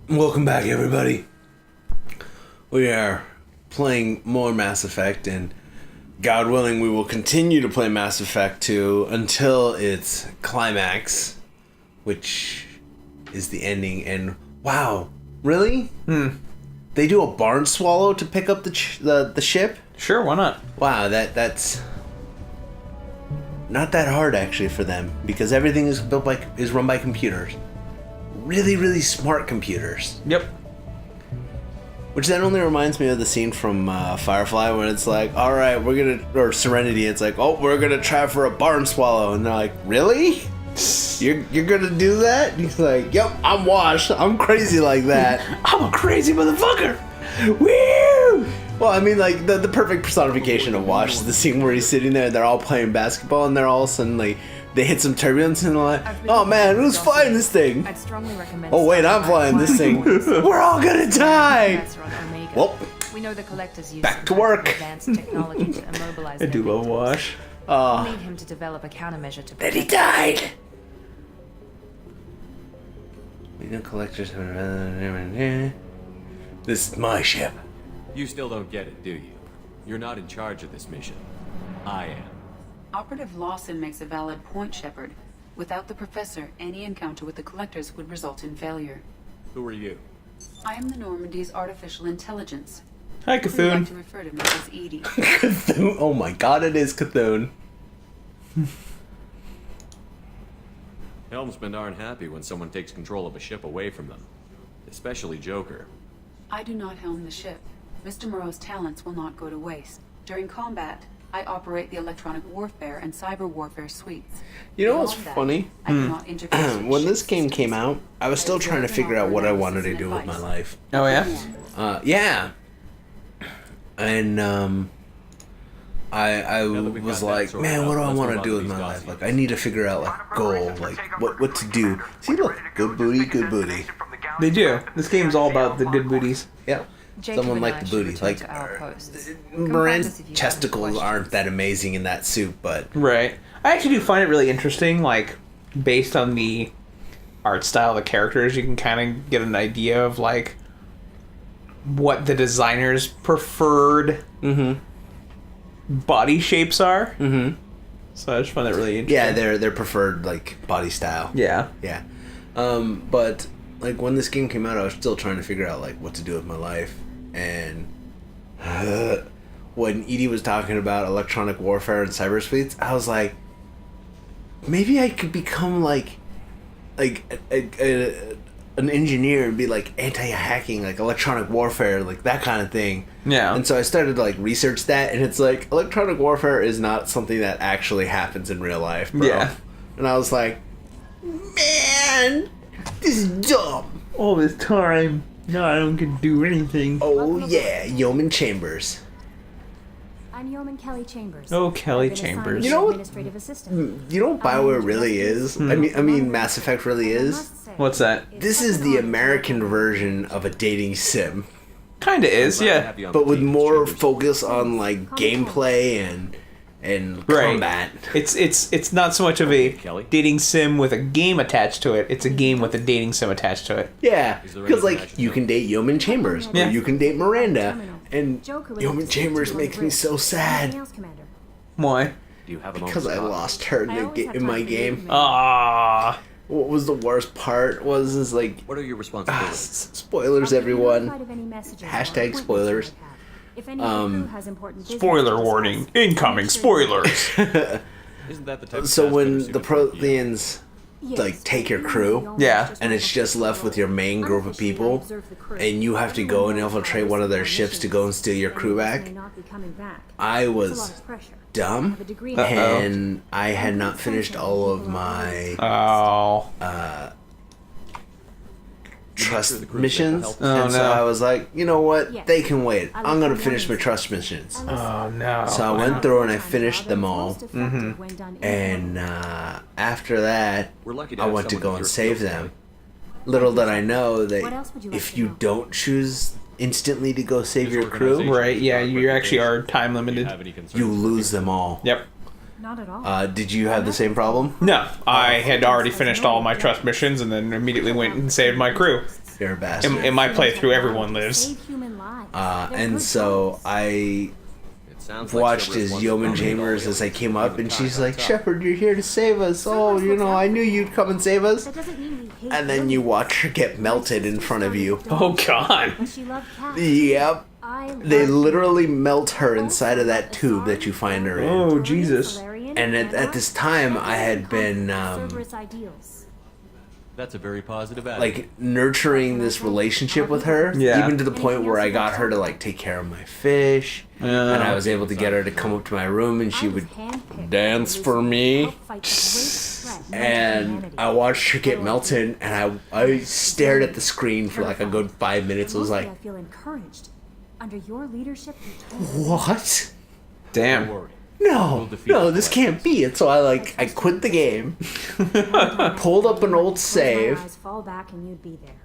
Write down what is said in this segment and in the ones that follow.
Welcome back, everybody. We are playing more Mass Effect, and God willing, we will continue to play Mass Effect 2 until its climax, which is the ending. And wow, really? They do a barn swallow to pick up the ship? Sure, why not? Wow, that's not that hard actually for them, because everything is run by computers. Really, really smart computers. Yep. Which then only reminds me of the scene from Firefly when it's like, all right, or Serenity, it's like, oh, we're gonna try for a barn swallow, and they're like, really? You're gonna do that? And he's like, yep, I'm washed. I'm crazy like that. I'm a crazy motherfucker. Woo! Well, I mean, like the perfect personification of Wash is the scene where he's sitting there, they're all playing basketball, and they're all of a sudden like they hit some turbulence, and they're like, oh man, who's flying this thing? I'd strongly recommend. Oh wait, I'm flying this thing. We're all gonna die. Well, we know the collectors use back to work. advanced technology to immobilize I do their love victims. Wash. We need him to develop a countermeasure to Then he protect died. We know collectors. This is my ship. You still don't get it, do you? You're not in charge of this mission. I am. Operative Lawson makes a valid point, Shepard. Without the Professor, any encounter with the Collectors would result in failure. Who are you? I am the Normandy's artificial intelligence. Hi, We like to Cthulhu. refer to me as Edie. Cthulhu. Oh my god, it is Cthulhu. Helmsmen aren't happy when someone takes control of a ship away from them. Especially Joker. I do not helm the ship. Mr. Moreau's talents will not go to waste. During combat, I operate the electronic warfare and cyber warfare suites. You know what's Beyond that, funny? I cannot interface with When this ship game systems. came out, I was still trying to figure out what I wanted to do with my life. Oh, yeah? Yeah. And I that we've was got that like, sorted man, out, what do I let's want move to on do to with my these life? dossiers. Like, I need to figure out like a goal, like what to do. See, look, good booty, good booty. They do. This game's all about the good booties. Yeah. Jacob Someone and like I the should booty. return Like to our posts. Moran's Confront us if you have testicles questions. aren't that amazing in that suit, but Right. I actually do find it really interesting, like, based on the art style of the characters, you can kind of get an idea of, like, what the designer's preferred body shapes are. Mm-hmm. So I just find that really interesting. yeah, their preferred like body style. Yeah. Yeah. But like when this game came out, I was still trying to figure out like what to do with my life. And when Edie was talking about electronic warfare and cyberspace, I was like, maybe I could become like an engineer and be like anti-hacking, like electronic warfare, like that kind of thing. Yeah. And so I started to like research that, and it's like electronic warfare is not something that actually happens in real life, bro. Yeah. And I was like, man, this is dumb. All this time, no, I don't get to do anything. Oh yeah, Yeoman Chambers. I'm Yeoman Kelly Chambers. Oh, Kelly I've been assigned Chambers. as You know what- administrative assistant. You know what Bioware really is? I mean Mass Effect really And I is? must say, What's that? it's This such is an the honor to American work version of a dating sim, Kinda is, Glad to yeah. have you on the but with team, more Chambers. focus on like gameplay and Right. combat. It's not so much of a Kelly? dating sim with a game attached to it. It's a game with a dating sim attached to it. Yeah, Is there because any like match you to can date Yeoman Chambers, Yeah. or you can date Miranda, Terminal. and Joker was Yeoman listening to Chambers you on makes the me bridge. so Anything sad else, Commander? Why? Do you have a moment because to I talk? lost her in, I always have in my time for you, game. Commander. Ah. What was the worst part was like What are your responsibilities? spoilers, I'll keep you everyone. notified of any messages or Hashtag appointments spoilers. you might have. If any of the crew has important business Spoiler to warning. discuss, Incoming make sure you- spoilers. Isn't that the type of So task when better the suited for you? Protheans Yes, like take your but crew, you know, Yeah. and it's just left with your main group of people, observe the crew. and you have to go and infiltrate one of their ships to go and steal your crew back. May not be coming back. I It's a lot was of pressure. I dumb, have a degree Uh-oh. and I had not finished all of my Oh. trust the crew missions, help. Oh, and so no. I was like, you know what, Yes. they can wait. I I'm look gonna for finish my warnings. trust missions. Oh no. So I went through and I finished them all, and after that, We're lucky to I have went to someone go with and your save skill set. them. Little did I know What that else would you like if to you know? don't choose instantly to go save This your crew, organization- Right, yeah, you actually are time Do you limited. have any concerns you with lose people? them all. Yep. Not at all. Did you have the same problem? No, I had already finished all my trust missions and then immediately went and saved my crew. You're a bastard. In my playthrough, everyone lives. Save human lives. They're And good so goals. I It sounds watched Shepard as wants Yeoman to Chambers as I came up, and she's like, top. Shepard, you're here to save us. Oh, you know, I knew you'd come and save us. That doesn't mean we hate And then you women. watch her get melted in front of you. Oh, God. But she loved cats. Yep. I They love literally melt her inside of that tube that you find her in. Oh, Jesus. And at this time, I had been, Cerberus ideals. That's a very positive attitude. like, nurturing this relationship with her. Yeah. Even to the point where I got her to, like, take care of my fish. And I was able to get her to come up to my room, and she would dance for me. And I watched her get melted, and I stared at the screen for like a good 5 minutes. I was like, I feel encouraged. Under your leadership, what? Damn. Don't worry. No, defeat no, the this Collectors. can't be it. So I quit the game, pulled up an old save. Fall back and you'd be there.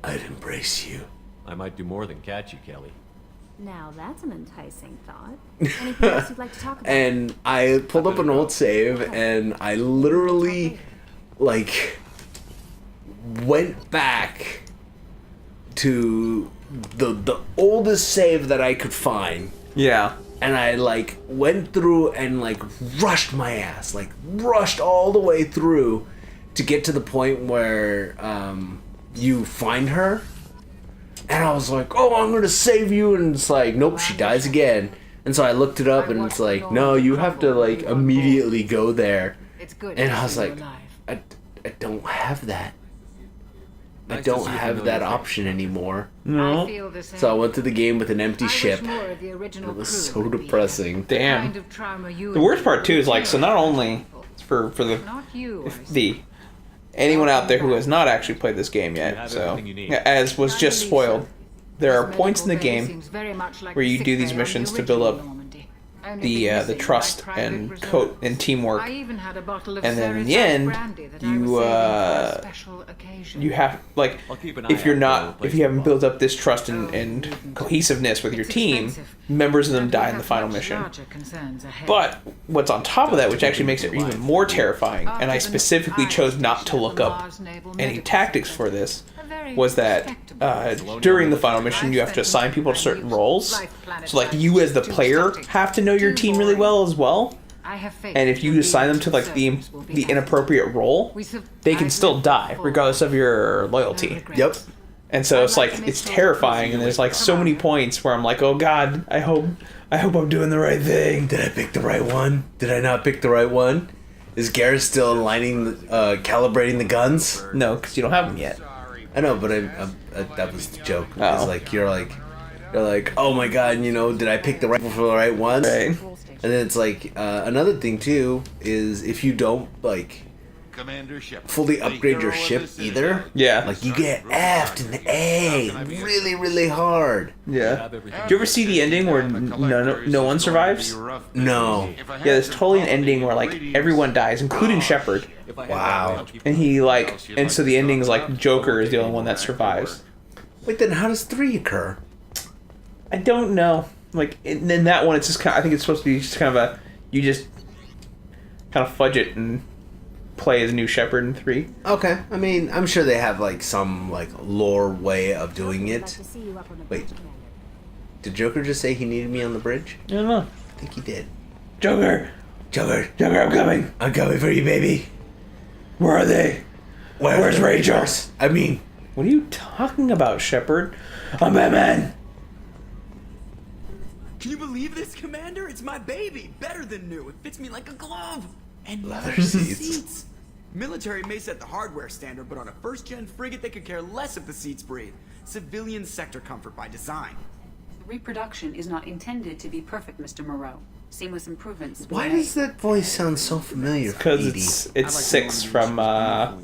I'd embrace you. I might do more than catch you, Kelly. Now that's an enticing thought. Anything else you'd like to talk about? And I pulled up an old save, and I literally, like, went back to the oldest save that I could find. Yeah. And I, like, went through and, like, rushed my ass. Like, rushed all the way through to get to the point where you find her. And I was like, oh, I'm going to save you. And it's like, nope, she dies again. And so I looked it up, and it's like, no, you have to, like, immediately go there. It's good. And to I was see you like, alive. I don't have that. I Nice to don't see a have familiar that face. option anymore. No. I feel the same. So I went to the game with an empty I wish ship. more of the original It was crew so could be depressing. here. Damn. Kind of trauma you The worst part, too, endured is like, so not only for the Not you. I see. the anyone out there who has not actually played this game You yet, have so everything you need. as was just spoiled, there are This points in the medical bay game seems very much like where the you sick do these bay on missions the to build original up Normandy. Only the missing trust by private and reserve. and teamwork. I even had a bottle of And then in the Ceres end, brandy that I you, was saving for a special occasion. You have like I'll keep an eye if you're out for not a if you haven't replacement built up this trust and cohesiveness with your It's team, expensive. members of them And we die in the have final much mission. larger concerns ahead. But what's on top of that, which actually makes it even more terrifying, and I specifically chose not to look up any tactics for this, was that during the final mission you have to assign people to certain roles. So like you as the player have to know your team really well as well. I have faith And if you that assign them to like servants will be the happy. inappropriate role, they can still die regardless of your loyalty. Yep. And so it's like it's terrifying, and there's like so many points where I'm like, oh God, I hope I'm doing the right thing. Did I pick the right one? Did I not pick the right one? Is Garrett still calibrating the guns? No, because you don't have them yet. I know, but that was the joke. It's Oh. like you're like, oh my god, you know, did I pick the right one for the right one? Right. And then it's like another thing too is if you don't like Commander Shepard, fully the upgrade your hero of ship the city. either, Yeah. like you get effed in the A really really hard. Yeah. Have everything. Do you ever see the ending where no one survives? No. Yeah, there's totally an ending where like everyone dies, including Shepard. If I had Wow. that way, I'll keep And he like, and so the ending is like Joker is the only one that survives. Wait, then how does 3 occur? I don't know. Like in that one, it's just kind. I think it's supposed to be just kind of a you just kind of fudge it and play as a new Shepard in 3. Okay, I mean, I'm sure they have like some like lore way of doing I'd like it. to see you up on the Wait. bridge, Commander. Did Joker just say he needed me on the bridge? I don't know. I think he did. Joker, Joker, I'm coming. I'm coming for you, baby. Where are they? Where's the Rachel? Rangers? I mean, What are you talking about, Shepard? I'm Batman. Can you believe this, Commander? It's my baby. Better than new. It fits me like a glove. And Leather leather seats. Military may set the hardware standard, but on a first-gen frigate, they could care less if the seats breathe. Civilian sector comfort by design. Reproduction is not intended to be perfect, Mr. Moreau. Seamless improvements. will why be does that voice sound so familiar? Because Edie? it's 6 from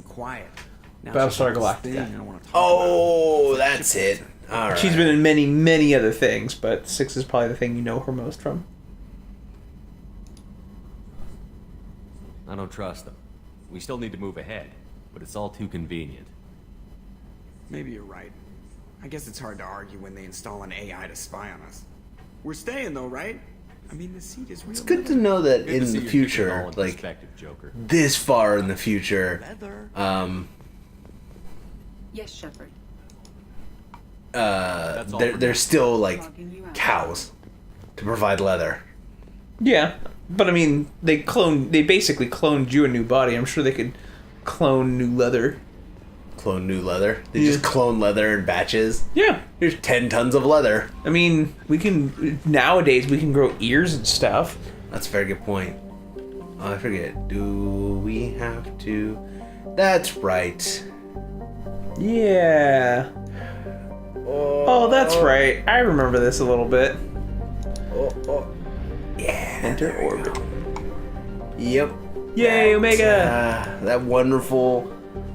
Quiet. Battlestar Galactica. Oh, that's it. All right. She's been in many other things, but 6 is probably the thing you know her most from. I don't trust them. We still need to move ahead, but it's all too convenient. Maybe you're right. I guess it's hard to argue when they install an AI to spy on us. We're staying though, right? I mean, the seat is real. It's good to know that Good to in see the you're keeping it all future, in like perspective, Joker. this far in the future, leather. Yes, Shepard. That's all for They're now. still like Logging you out. cows to provide leather. Yeah, but I mean, they basically cloned you a new body. I'm sure they could clone new leather. Clone new leather. They Yeah. just clone leather in batches. Yeah, Here's 10 tons of leather. I mean, nowadays we can grow ears and stuff. That's a very good point. Oh, I forget. Do we have to? That's right. Yeah. Oh, that's right. I remember this a little bit. Yeah. Enter there we orbit. go. Yep. Yay, Omega! That wonderful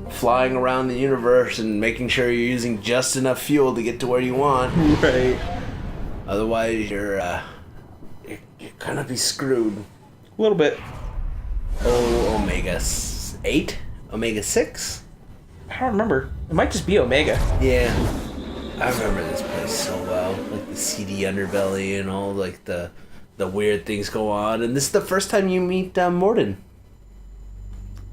flying around the universe and making sure you're using just enough fuel to get to where you want. Right. Otherwise, you're gonna be screwed. A little bit. Oh, Omega 8? Omega 6? I don't remember. It might just be Omega. Yeah. I remember this place so well. Like the seedy underbelly and all like the weird things go on. And this is the first time you meet Morden.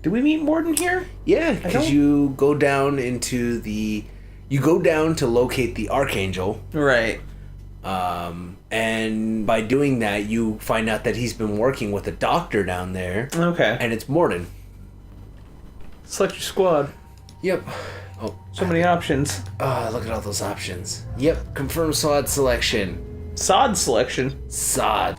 Did we meet Morden here? Yeah, don't- because you go down into the... You go down to locate the Archangel. Right. And by doing that, you find out that he's been working with a doctor down there. Okay. And it's Morden. Select your squad. Yep. Oh, So many options. look at all those options. Yep, confirm SOD selection. Sod selection. SOD.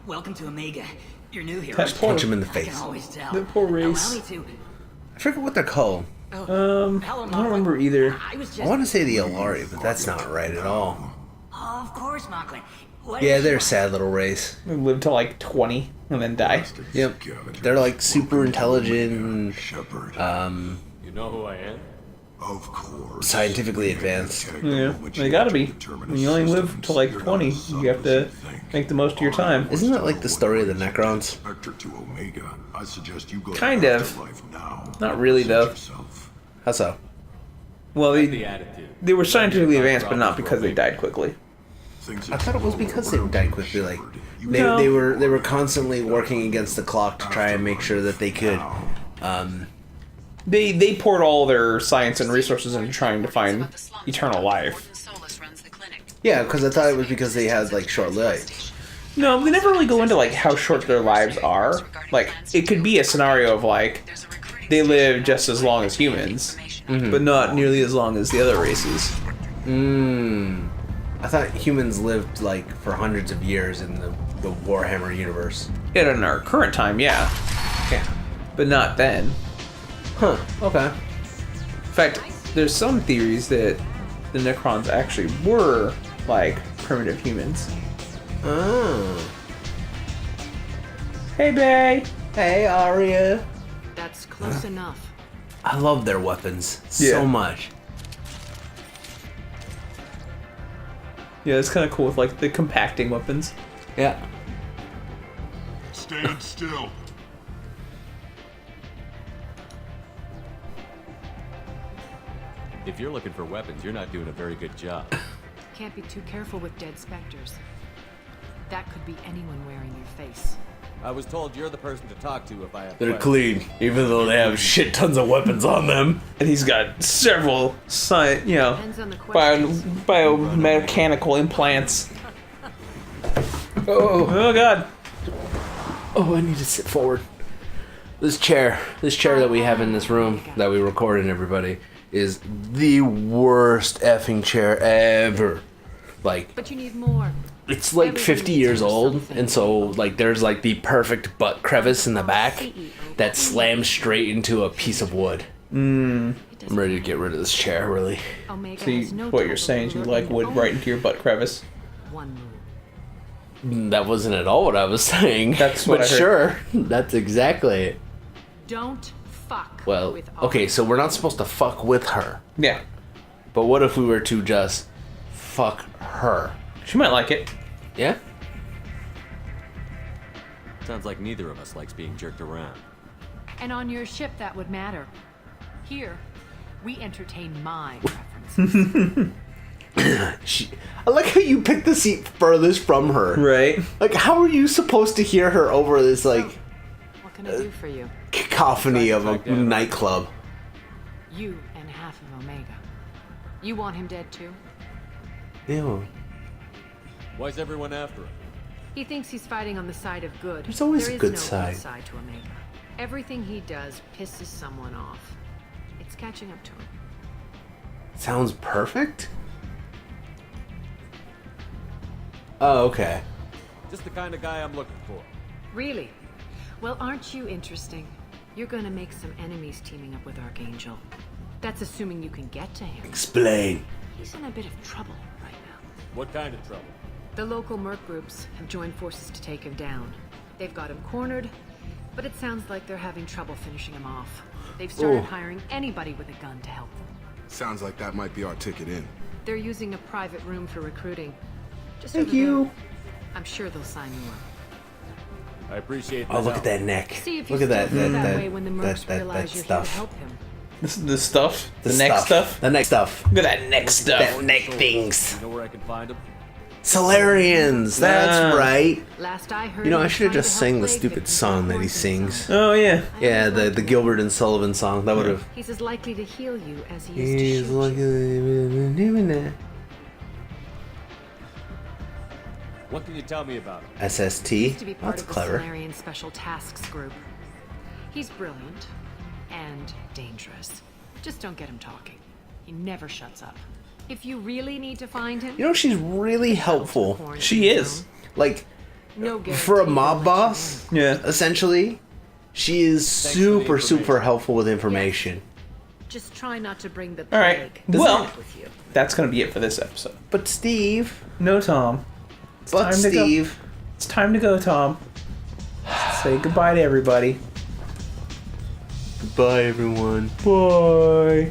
Welcome to Omega. You're new here. That poor, Punch him in the I face. can always tell. that poor race. Allow me to. I forget what they're called. Hello, I don't remember either. I was just. I want to say the Alari, but that's not right at all. Oh, of course, Mocklin. What Yeah, is they're a your- sad little race. We lived till like 20 and then die. Yep. They're like super intelligent, Shepard. You know who I am? Of course. scientifically advanced. Yeah, they gotta be. When you only live till like 20, you have to make the most of your time. Isn't that like the story of the Necrons? Spectre to Omega. I suggest you go to Kind of. Afterlife now. Not really, though. Yourself. How so? Well, The they attitude. were scientifically advanced, but not because they died quickly. Things I thought it was because they died quickly. Like they, No. they were constantly working against the clock to try and make sure that they could. They poured all their science and resources into trying to find eternal life. Yeah, because I thought it was because they had like short lives. No, they never really go into like how short their lives are. Like it could be a scenario of like they live just as long as humans, but not nearly as long as the other races. I thought humans lived like for hundreds of years in the Warhammer universe. And in our current time, yeah, Yeah. but not then. Huh. Okay. In fact, there's some theories that the Necrons actually were like primitive humans. Oh. Hey, Bay. Hey, Arya. That's close enough. I love their weapons Yeah. so much. Yeah, it's kind of cool with like the compacting weapons. Yeah. Stand still. If you're looking for weapons, you're not doing a very good job. Can't be too careful with dead specters. That could be anyone wearing your face. I was told you're the person to talk to if I have They're questions. clean, even though they have shit tons of weapons on them. And he's got several, Depends on the questions. biomechanical implants. Oh God. Oh, I need to sit forward. This chair that we have in this room that we record in, everybody, is the worst effing chair ever. Like, But you need more. it's like Everybody 50 needs years to know old, something. and so like there's like the perfect butt crevice in the back CEO. that slams straight into a piece of wood. I'm ready to get rid of this chair, really. Omega So has no what you're trouble saying is you luring like wood only right into your butt crevice. one move. That wasn't at all what I was saying. That's what but I heard. sure, that's exactly it. Don't fuck Well, with okay, so we're not supposed to fuck with her. Yeah, But what if we were to just fuck her? she might like it. Yeah? Sounds like neither of us likes being jerked around. And on your ship, that would matter. Here, we entertain my preferences. I like how you picked the seat furthest from her. Right. Like, how are you supposed to hear her over this, like, What can I do for you? cacophony of a nightclub? You and half of Omega. You want him dead too? Ew. Why's everyone after him? He thinks he's fighting on the side of good. There's always There a is good no side. good side to Omega. Everything he does pisses someone off. It's catching up to him. Sounds perfect? Oh, okay. Just the kind of guy I'm looking for. Really? Well, aren't you interesting? You're gonna make some enemies teaming up with Archangel. That's assuming you can get to him. Explain. He's in a bit of trouble right now. What kind of trouble? The local merc groups have joined forces to take him down. They've got him cornered, but it sounds like they're having trouble finishing him off. They've started hiring anybody with a gun to help them. Sounds like that might be our ticket in. They're using a private room for recruiting. Just Thank over you. there. I'm sure they'll sign you up. I appreciate Oh, the look at help. that neck. See if you Look at that, still feel that, that that, way when the that, mercs that, realize that you're here to stuff. help him. The stuff. The The neck stuff. The neck stuff. Look at that neck stuff. That neck things. You know where I can find him? Solarians. That's right. Last I heard, You know, he I was should have trying to just help sang the plague stupid victims song with that he horns and sings. stuff. Oh yeah. Yeah, the Gilbert and Sullivan song. That would have. He's as likely to heal you as he is to He's shoot like you. doing that. What can you tell me about him? SST. Used to be part That's of the clever. Solarian Special Tasks Group. He's brilliant and dangerous. Just don't get him talking. He never shuts up. If you really need to find him, You know, she's really helpful. She is. Like, no for a guarantee mob they'll let you boss, in. Yeah. essentially, she is for the super information. helpful with information. Just try not to bring the All right. plague Well, with you. that's gonna be it for this episode. But Steve, No, Tom. but time to go. Steve, It's time to go, Tom. Say goodbye to everybody. goodbye everyone. Bye.